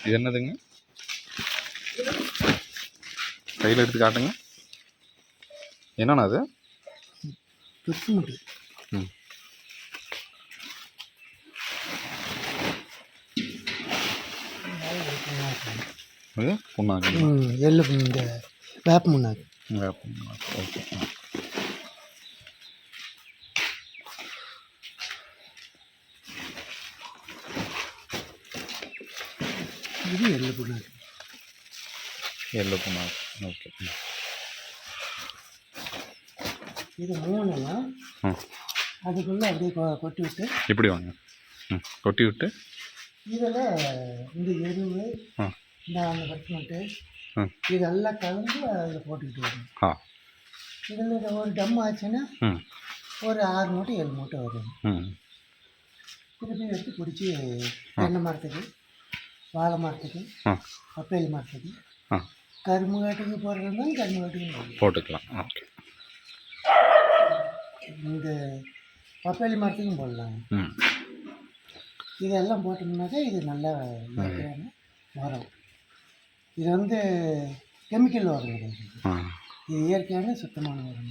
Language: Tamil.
இது என்னதுங்க? கையில் எடுத்து காட்டுங்க. என்னண்ணா அது? ம். இது புண்ணாக்கு. எள்ளு இந்த வேப்ப புண்ணாக்கு. வேப்ப புண்ணாக்கு. ஓகே. இது எள்ளு புண்ணாக்கு. எள்ளு புண்ணாக்கு. ஓகே. இது மூணுன்னா அதுக்குள்ளே அப்படியே கொட்டி விட்டு இப்படி வாங்க. கொட்டி விட்டு இதில் இந்த எருவு இந்த அந்த பர்சன்ட்டு இதெல்லாம் கலந்து அதில் போட்டுக்கிட்டு வரும். இதில் இது ஒரு டம் ஆச்சுன்னா ஒரு 6 மூட்டை 7 மூட்டை வரும். திருப்பி எடுத்து பிடிச்சி தென்னை மரத்துக்கு, வாழை மரத்துக்கு, பப்பேலி மரத்துக்கு, கரும்பு காட்டுக்கு போடுறதுனாலும் கரும்பு காட்டுக்கு போட்டுக்கலாம். ஓகே. இந்த பப்பேலி மரத்துக்கும் போடலாம். இதெல்லாம் போட்டோம்னாக்கா இது நல்லா இயற்கையான உரம். இது வந்து கெமிக்கல் உரம் கிடையாது. இது இயற்கையான சுத்தமான உரம்.